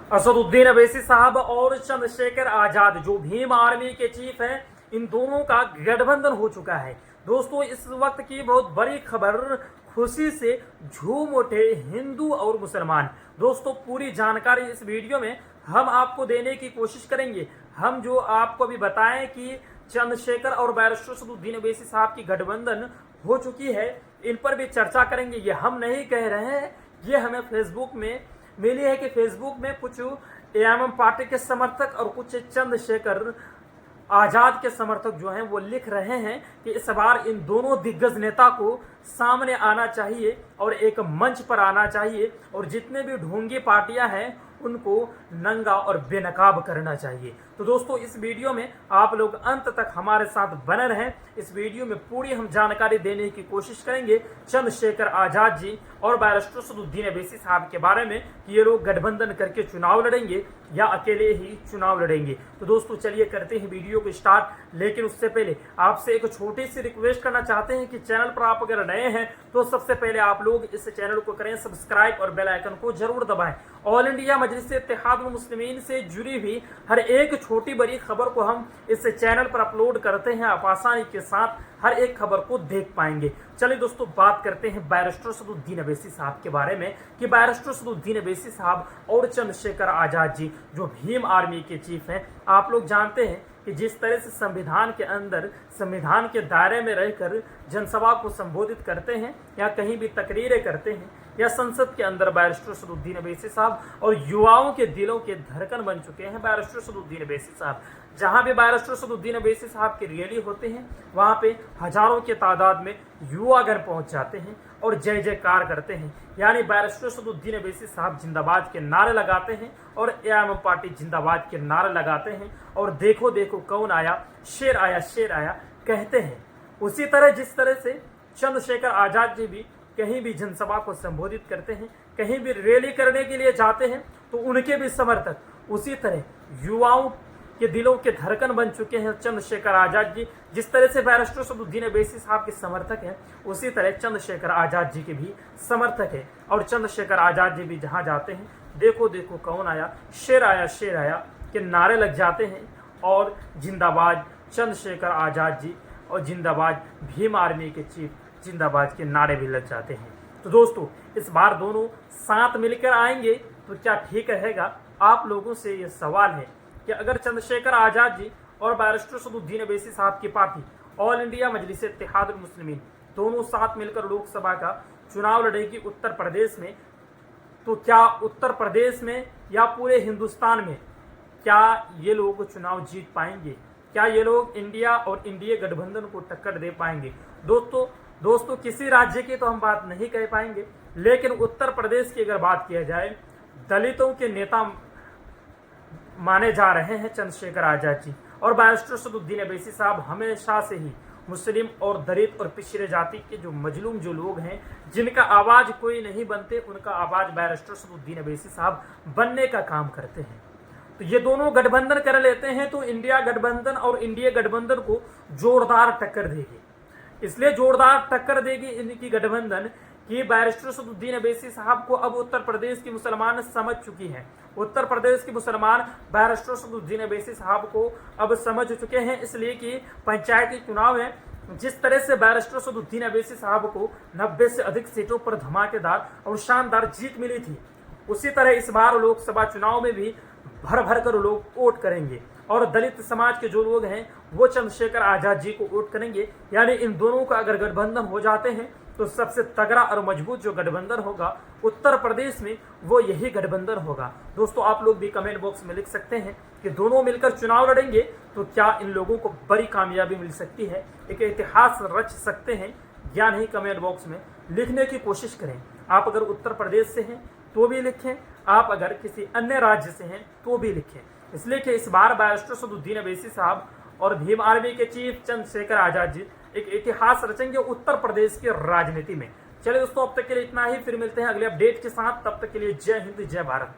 असदुद्दीन अवैसी साहब और चंद्रशेखर आजाद जो भीम आर्मी के चीफ हैं, इन दोनों का गठबंधन हो चुका है। दोस्तों, इस वक्त की बहुत बड़ी खबर, खुशी से झूम उठे हिंदू और मुसलमान। दोस्तों, पूरी जानकारी इस वीडियो में हम आपको देने की कोशिश करेंगे। हम जो आपको अभी बताएं कि चंद्रशेखर और बैरिस्टर असदुद्दीन अवैसी साहब की गठबंधन हो चुकी है, इन पर भी चर्चा करेंगे। ये हम नहीं कह रहे हैं, ये हमें फेसबुक में मिली है कि फेसबुक में कुछ एएमएम पार्टी के समर्थक और कुछ चंद्रशेखर आजाद के समर्थक जो हैं वो लिख रहे हैं कि इस बार इन दोनों दिग्गज नेता को सामने आना चाहिए और एक मंच पर आना चाहिए और जितने भी ढोंगी पार्टियां हैं उनको नंगा और बेनकाब करना चाहिए। तो दोस्तों, इस वीडियो में आप लोग अंत तक हमारे साथ बने रहें। इस वीडियो में पूरी हम जानकारी देने की कोशिश करेंगे चंद्रशेखर आजाद जी और बैरिस्टर असदुद्दीन अवैसी साहब के बारे में कि ये लोग गठबंधन करके चुनाव लड़ेंगे या अकेले ही चुनाव लड़ेंगे। तो दोस्तों, चलिए करते हैं वीडियो को स्टार्ट। लेकिन उससे पहले आपसे एक छोटी सी रिक्वेस्ट करना चाहते हैं कि चैनल पर आप अगर नए हैं तो सबसे पहले आप लोग इस चैनल को करें सब्सक्राइब और बेल आइकन को जरूर दबाएं। ऑल इंडिया मजलिस इत्तेहादुल मुस्लिमीन से जुड़ी हुई हर एक छोटी बड़ी खबर को हम इस चैनल पर अपलोड करते हैं। आप आसानी के साथ हर एक खबर को देख पाएंगे। चलिए दोस्तों, बात करते हैं बैरिस्टर असदुद्दीन अवैसी साहब के बारे में कि बैरिस्टर असदुद्दीन अवैसी साहब और चंद्रशेखर आजाद जी जो भीम आर्मी के चीफ हैं, आप लोग जानते हैं कि जिस तरह से संविधान के अंदर, संविधान के दायरे में रहकर जनसभा को संबोधित करते हैं या कहीं भी तकरीरें करते हैं या संसद के अंदर बैरिस्टर असदुद्दीन अवैसी साहब और युवाओं के दिलों के धड़कन बन चुके हैं बैरिस्टर असदुद्दीन अवैसी साहब। जहां भी बैरिस्टर असदुद्दीन अवैसी साहब की रैली होते हैं वहां पे हजारों की तादाद में युवागण पहुंच जाते हैं और जय जयकार करते हैं, यानी बैरिस्टर असदुद्दीन अवैसी साहब जिंदाबाद के नारे लगाते हैं और एएमएम पार्टी जिंदाबाद के नारे लगाते हैं और देखो देखो कौन आया, शेर आया, शेर आया कहते हैं। उसी तरह जिस तरह से चंद्रशेखर आजाद जी भी कहीं भी जनसभा को संबोधित करते हैं, कहीं भी रैली करने के लिए जाते हैं तो उनके भी समर्थक उसी तरह युवाओं के दिलों के धड़कन बन चुके हैं चंद्रशेखर आजाद जी। जिस तरह से बैरिस्टर असदुद्दीन अवैसी साहब के समर्थक हैं उसी तरह चंद्रशेखर आजाद जी के भी समर्थक हैं और चंद्रशेखर आजाद जी भी जहां जाते हैं देखो देखो कौन आया, शेर आया, शेर आया के नारे लग जाते हैं और जिंदाबाद चंद्रशेखर आजाद जी और जिंदाबाद भीम आर्मी के चीफ जिंदाबाद के नारे भी लग जाते हैं। तो दोस्तों, इस बार दोनों साथ मिलकर आएंगे तो क्या ठीक रहेगा? आप लोगों से ये सवाल है कि अगर चंद्रशेखर आजाद जी और बैरिस्टर असदुद्दीन अवैसी साहब की पार्टी ऑल इंडिया मजलिस इत्तेहादुल मुस्लिमीन दोनों साथ मिलकर लोकसभा का चुनाव लड़ेगी उत्तर प्रदेश में, तो क्या उत्तर प्रदेश में या पूरे हिंदुस्तान में क्या ये लोग चुनाव जीत पाएंगे? क्या ये लोग इंडिया और इंडिया गठबंधन को टक्कर दे पाएंगे? दोस्तों, किसी राज्य की तो हम बात नहीं कह पाएंगे, लेकिन उत्तर प्रदेश की अगर बात किया जाए, दलितों के नेता माने जा रहे हैं चंद्रशेखर आजाद जी और बैरिस्टर असदुद्दीन अवैसी साहब हमेशा से ही मुस्लिम और दलित और पिछड़े जाति के जो मजलूम जो लोग हैं, जिनका आवाज कोई नहीं बनते, उनका आवाज बैरिस्टर असदुद्दीन अवैसी साहब बनने का काम करते हैं। तो ये दोनों गठबंधन कर लेते हैं तो इंडिया गठबंधन और इंडिया गठबंधन को जोरदार टक्कर देगी। इसलिए जोरदार टक्कर देगी इनकी गठबंधन कि बैरिस्टर असदुद्दीन अवैसी साहब को अब उत्तर प्रदेश की मुसलमान समझ चुकी हैं। उत्तर प्रदेश के मुसलमान बैरिस्टर असदुद्दीन अवैसी साहब को अब समझ चुके हैं, इसलिए कि पंचायती चुनाव है, जिस तरह से बैरिस्टर असदुद्दीन अवैसी साहब को 90 से अधिक सीटों पर धमाकेदार और शानदार जीत मिली थी, उसी तरह इस बार लोकसभा चुनाव में भी भर भर कर लोग वोट करेंगे और दलित समाज के जो लोग हैं वो चंद्रशेखर आजाद जी को वोट करेंगे। यानी इन दोनों का अगर गठबंधन हो जाते हैं तो सबसे तगड़ा और मजबूत जो गठबंधन होगा उत्तर प्रदेश में वो यही गठबंधन होगा। दोस्तों, आप लोग भी कमेंट बॉक्स में लिख सकते हैं कि दोनों मिलकर चुनाव लड़ेंगे तो क्या इन लोगों को बड़ी कामयाबी मिल सकती है, एक इतिहास रच सकते हैं या नहीं? कमेंट बॉक्स में लिखने की कोशिश करें। आप अगर उत्तर प्रदेश से हैं तो भी लिखें, आप अगर किसी अन्य राज्य से हैं तो भी लिखें, इसलिए कि इस बार बैरिस्टर असदुद्दीन अवैसी साहब और भीम आर्मी के चीफ चंद्रशेखर आजाद जी एक इतिहास रचेंगे उत्तर प्रदेश की राजनीति में। चलिए दोस्तों, अब तक के लिए इतना ही, फिर मिलते हैं अगले अपडेट के साथ। तब तक के लिए जय हिंद, जय भारत।